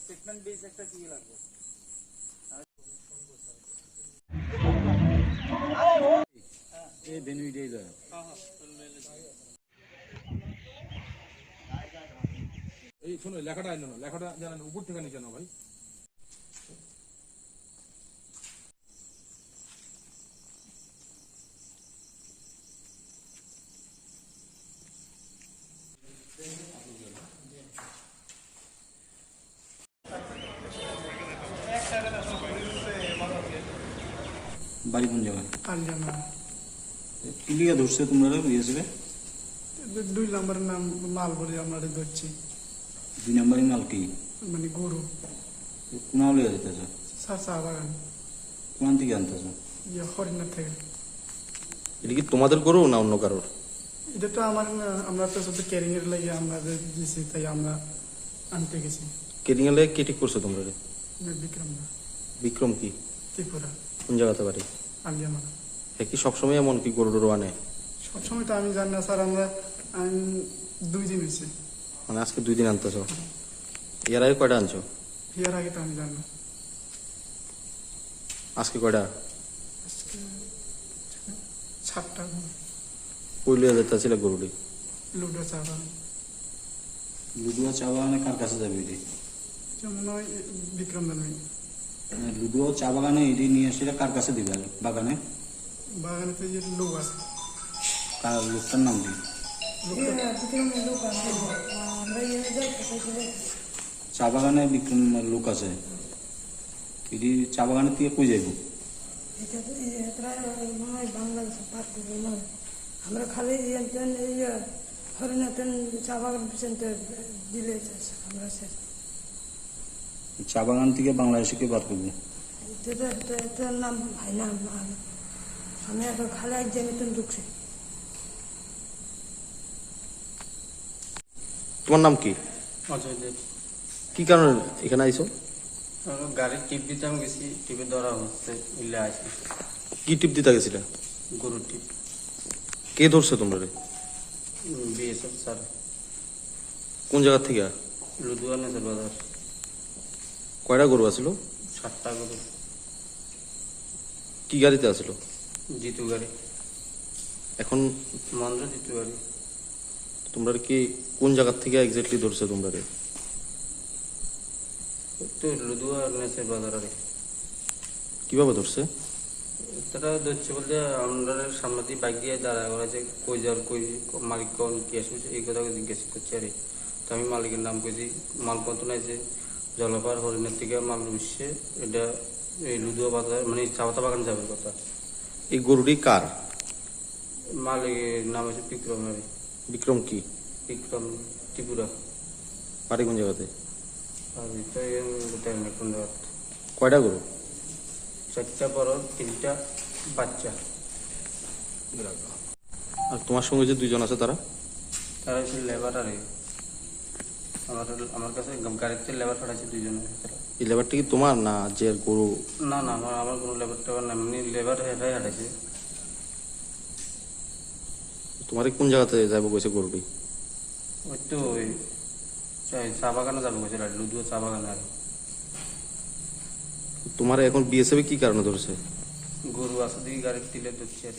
Statement base একটা কি লাগবে? এই বেনুই দিয়ে যায়। এই শোনো, লেখাটা আইলো না, লেখাটা জানেন উপর থেকে নিচে না ভাই। বাড়ি কোন জায়গায়? আঞ্জানা কিলিয়া ধরছে তোমরা বিএসএফে? 2 নম্বরের নাম মাল বলে আমরা ধরছি, 2 নম্বরের মাল কি? মানে গরু। কোন লিয়ে যেতেছ? চা বাগান কোন থেকে আনতেছ? হরিণার থেকে। এটা কি তোমাদের গরু না অন্য কারোর? এটা তো আমার না, আমরা তো শুধু ক্যারিং এর লাগে আমরা দিয়েছি, তাই আমরা আনতে গেছি। কেরিং এলে কে ঠিক করছো তোমরা? বিক্রম না, বিক্রম কি ত্রিপুরা, কোন জায়গাতে বাড়ি? আঞ্জানা। হ্যাঁ, কি সবসময় এমন কি গরু টরু আনে? সবসময় তো আমি জানি না স্যার, আমরা 2 দিন হয়েছে। মানে আজকে 2 দিন আনতেছো? এর আগে কয়টা আনছো? এর আগে তো আমি জানি না। আজকে কয়টা? আজকে 7টা কই লিয়ে যেতেছিল গরুটি? লুডো চা বাগান। লুডুয়া চা বাগানে কার কাছে যাবে এটি? মনে হয় বিক্রম জানাই। লুডুয়া চা বাগানে এটি নিয়ে এসে কার কাছে দিবে বাগানে? বাগানে তো যে লোক আছে। কার লোকটার নাম কি? চা বাগানে বিক্রম লোক আছে, এটি চা বাগানের থেকে কই যাইব? বাংলাদেশ পার করবো আমরা খালি হরিণাতেন চা বাগান পিছনতে দিলে আমরা চা বাগান থেকে বাংলাদেশকে বার করবো? এটার নাম ভাই না, আমি এখন খালি একজন ঢুকছি। তোমার নাম কি? অজয় দেব। কি কারণে এখানে আইছো? গাড়ির টিপ দিতে আমি গেছি, টিপে ধরা হচ্ছে, মিলে আসি। কি টিপ দিতে গেছিলে? গরুর টিপ। কে ধরছে তোমরা? BSF sir. কোন জায়গা থেকে? লুধুয়া নেচার বাজার। কয়টা গরু আছিল? 7টা গরু। কি গাড়িতে আসলো? জিতু গাড়ি, এখন মন্দ্র জিতু গাড়ি। তোমরা কি কোন জায়গা থেকে এক্স্যাক্টলি ধরছে তোমরা? তো লুধুয়া নেচার বাজার। আর কিভাবে ধরছে? তারা ধরছে বলতে আমরা সামনে দিয়ে বাইক দিয়ে দাঁড়া করেছে, কই যাওয়ার কই মালিক কোন কি আসবে এই কথা জিজ্ঞেস করছে। আর তো আমি মালিকের নাম কইছি, মাল কত নাই যে জলপার হরিণের থেকে মাল উঠছে, এটা এই লুধুয়া বাজার মানে চাওতা বাগান যাবে কথা। এই গরুটি কার? মালিকের নাম হচ্ছে বিক্রম। আর বিক্রম কি? বিক্রম ত্রিপুরা। বাড়ি কোন জায়গাতে? আর কোন জায়গা? কয়টা গরু? 4টা বড়, 3টা বাচ্চা। আর তোমার সঙ্গে যে 2জন আছে তারা? তারা হচ্ছে লেবার। আর আমার কাছে গাড়িতে লেবার পাঠাইছে 2 জন। এই লেবারটা কি তোমার না যে গরু? না না, আমার কোনো লেবার টেবার না, এমনি লেবার হেঁটাই হাঁটাইছে। তোমার কোন জায়গাতে যাবো কইছে গরুটি? ওই তো ওই চা বাগানে যাবে কইছে, লুধুয়া চা বাগানে। আর তোমার এখন বিএসএফ কি কারণে ধরছে? গরু আছে দিকে গাড়ির তিলে ধরছে। আর